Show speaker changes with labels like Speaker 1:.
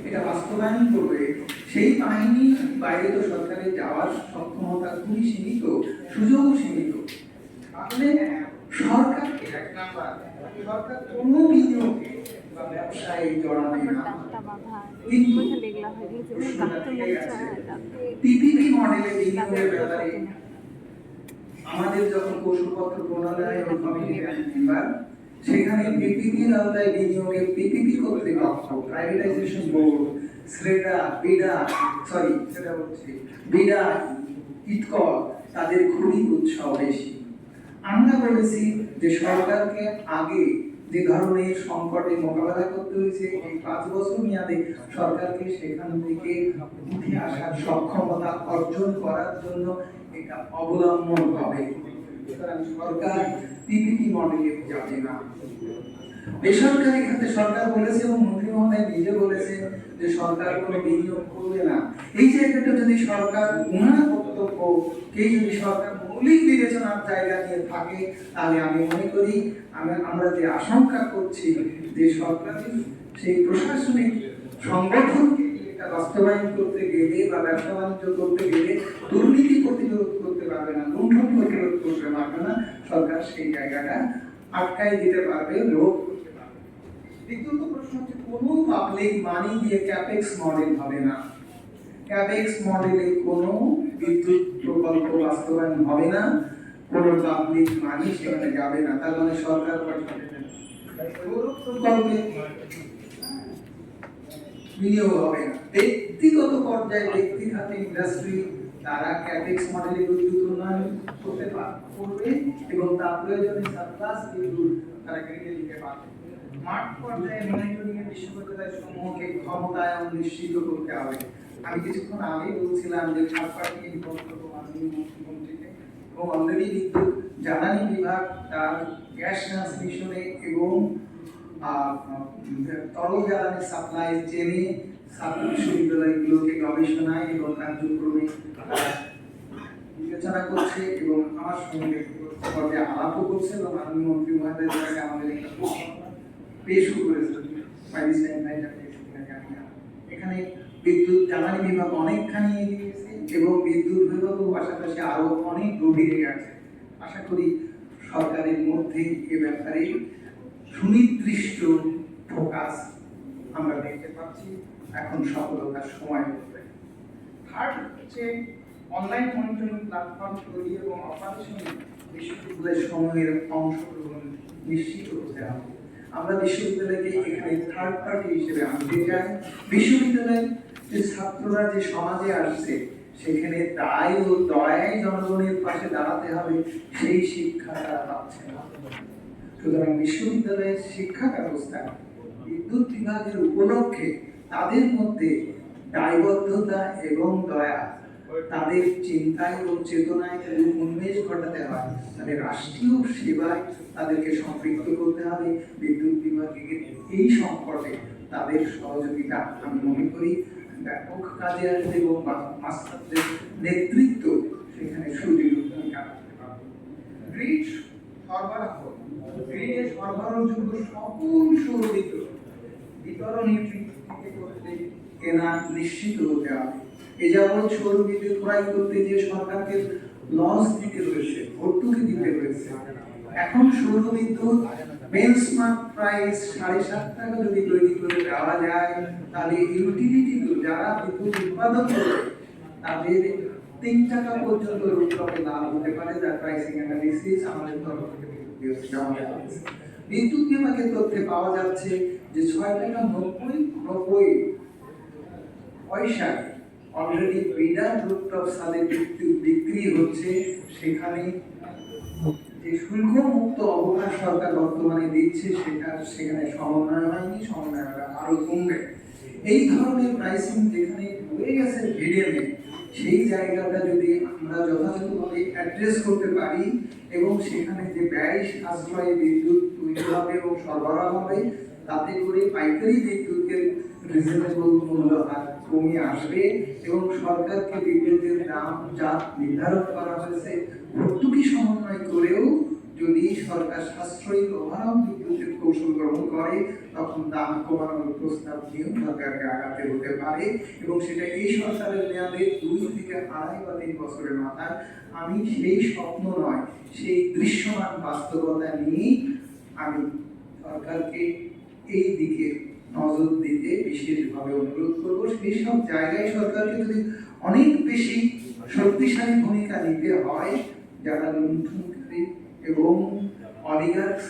Speaker 1: এটা বাস্তবায়ন করবে, সেই বাহিনী বাইরে তো সরকারের যাওয়ার সক্ষমতা খুবই সীমিত, সুযোগও সীমিত। তাহলে সরকারকে এক নাম্বার, সরকার কোনো বিনিয়োগে বা ব্যবসায় জড়াবে না। কিন্তু পিপিপি মডেলে বিনিয়োগের ব্যাপারে আমাদের যখন কৌশলপত্র প্রণয়ন এবং কমিটি মেম্বার, সেখানে পিপিপির আওতায় বিনিয়োগে পিপিপি কর্তৃপক্ষ, প্রাইভেটাইজেশন বোর্ড, বিডা, ইটকল, তাদের খুবই উৎসাহ বেশি। আমরা বলেছি যে সরকারকে আগে যে ধরনের সংকটে মোকাবেলা করতে হয়েছে, এই 5 বছর মেয়াদে সরকারকে সেখান থেকে উঠে আসার সক্ষমতা অর্জন করার জন্য এটা অবলম্বন হবে। সুতরাং সরকার পিপিপি মডেলে যাবে না। বেসরকারি খাতে সরকার বলেছে এবং মন্ত্রী মহোদয় নিজে বলেছে যে সরকার কোনো বিনিয়োগ করবে না। এই জায়গাটা যদি সরকার ওনার বক্তব্যকে যদি সরকার মৌলিক বিবেচনার জায়গা নিয়ে থাকে, তাহলে আমি মনে করি আমরা যে আশঙ্কা করছি যে সরকারের সেই প্রশাসনিক সংগঠনকে এটা বাস্তবায়ন করতে গেলে বা ব্যবসা বাণিজ্য করতে গেলে দুর্নীতি প্রতিরোধ করতে পারবে না, লুণ্ঠন প্রতিরোধ করতে পারবে না, সরকার সেই জায়গাটা আটকাই দিতে পারবে, লোক করতে পারবে। দ্বিতীয়ত প্রশ্ন হচ্ছে, কোনো পাবলিক মানি দিয়ে ক্যাপেক্স মডেল হবে না। ক্যাপেক্স মডেলে কোনো বিদ্যুৎ প্রকল্প বাস্তবায়ন হবে না, কোনো পাবলিক মানি সেখানে যাবে না। তার মানে সরকার প্রকল্পে বিনিয়োগ হবে না। ব্যক্তিগত পর্যায়ে ব্যক্তি খাতে ইন্ডাস্ট্রি তারা ক্যাপেক্স মডেলে বিদ্যুৎ উন্নয়ন করতে পারবে এবং তার প্রয়োজনে সারপ্লাস বিদ্যুৎ তারা কিনে নিতে পারবে। মাঠ পর্যায়ে মনিটরিং এর বিশ্ববিদ্যালয় সমূহকে ক্ষমতায়ন নিশ্চিত করতে হবে। আমি কিছুক্ষণ আগে বলছিলাম যে থার্ড পার্টি ইনভলভ মাননীয় মুখ্যমন্ত্রীকে, এবং অলরেডি বিদ্যুৎ জ্বালানি বিভাগ তার গ্যাস ট্রান্সমিশনে এবং তরল জ্বালানি সাপ্লাই চেনে বিশ্ববিদ্যালয়গুলোকে গবেষণায় এবং কার্যক্রমে বিবেচনা করছে এবং আমার সঙ্গে পর্যায়ে আলাপও করছে এবং মাননীয় মন্ত্রী মহোদয় আমাদের একটা পেশও করেছে। এখানে বিদ্যুৎ জ্বালানি বিভাগ অনেকখানি এগিয়ে গেছে এবং বিদ্যুৎ বিভাগও পাশাপাশি আরো অনেক গভীরে গেছে। আশা করি সরকারের মধ্যে এ ব্যাপারে সুনির্দিষ্ট ফোকাস আমরা দেখতে পাচ্ছি। এখন সফলতার সময় হচ্ছে। থার্ড হচ্ছে অনলাইন মনিটরিং প্ল্যাটফর্ম তৈরি এবং অপারেশন বিশ্ববিদ্যালয়ের সময়ের অংশগ্রহণ নিশ্চিত হতে হবে। আমরা বিশ্ববিদ্যালয়কে এখানে থার্ড পার্টি হিসেবে আনতে চাই। বিশ্ববিদ্যালয়ের যে ছাত্ররা যে সমাজে আসছে সেখানে দায় ও দয়ায় জনগণের পাশে দাঁড়াতে হবে, সেই শিক্ষা তারা পাচ্ছে না। সুতরাং বিশ্ববিদ্যালয়ের শিক্ষা ব্যবস্থা বিদ্যুৎ বিভাগের উপলক্ষে তাদের মধ্যে দায়বদ্ধতা এবং দয়া, তাদের চিন্তায় ও চেতনায় উন্মেষ ঘটাতে হয়। তাদের রাষ্ট্রীয় সেবায় তাদেরকে সম্পৃক্ত করতে হবে। বিদ্যুৎ বিভাগের এই সংকটে তাদের সহযোগিতা আমি মনে করি ব্যাপক কাজে আসবে এবং মাস্টারদের নেতৃত্ব সেখানে সুদৃঢ় ভূমিকা রাখতে পারবে। গ্রিড সরবরাহ, গ্রিডে সরবরাহযোগ্য সকল সৌর বিদ্যুৎ বিতরণের থেকে করতে কেনা নিশ্চিত হতে হবে। এ যাবৎ সৌর বিদ্যুৎ ক্রয় করতে যে সরকারকে লস দিতে হয়েছে, ভর্তুকি দিতে হয়েছে, এখন সৌর বিদ্যুৎ বেঞ্চমার্ক প্রাইস 7.5 টাকা যদি তৈরি করে দেওয়া যায়, তাহলে ইউটিলিটি যারা বিদ্যুৎ উৎপাদন করে তাদের 3 টাকা পর্যন্ত রূপকে লাভ হতে পারে। যার প্রাইসিং অ্যানালিসিস আমাদের তরফ থেকে বিদ্যুৎ বিভাগের তথ্যে পাওয়া যাচ্ছে যে 6 টাকা 90 পয়সা অলরেডি বিডা রুফটপ সালে বিদ্যুৎ বিক্রি হচ্ছে। সেখানে যে শুল্ক মুক্ত অবকাশ সরকার বর্তমানে দিচ্ছে সেখানে সমন্বয় হয়নি, সমন্বয় আরো কমবে। এই ধরনের প্রাইসিং যেখানে হয়ে গেছে ভিডিএমে, সেই জায়গাটা যদি আমরা যথাযথভাবে অ্যাড্রেস করতে পারি এবং সেখানে যে ব্যয় সাশ্রয়ী বিদ্যুৎ তৈরি হবে এবং সরবরাহ হবে, তাতে করে পাইকারি বিদ্যুতের রিজনেবল মূল্য কমে আসবে এবং সরকারকে বিদ্যুতের দাম যা নির্ধারণ করা হয়েছে ভর্তুকি সমন্বয় করেও যদি সরকার সাশ্রয়ী ওভারঅল বিদ্যুতের কৌশল গ্রহণ করে তখন দাম কমানোর প্রস্তাব নিয়েও সরকারকে আগাতে হতে পারে, এবং সেটা এই সরকারের মেয়াদে 2 থেকে 2.5 বা 3 বছরের মাথায়। আমি সেই স্বপ্ন নয়, সেই দৃশ্যমান বাস্তবতা নিয়েই আমি সরকারকে এই দিকে নজর দিতে বিশেষভাবে অনুরোধ করবো। সেই সব জায়গায় সরকারকে যদি অনেক বেশি শক্তিশালী ভূমিকা নিতে হয়, যারা লুণ্ঠনকারী এবং অলিগার্কস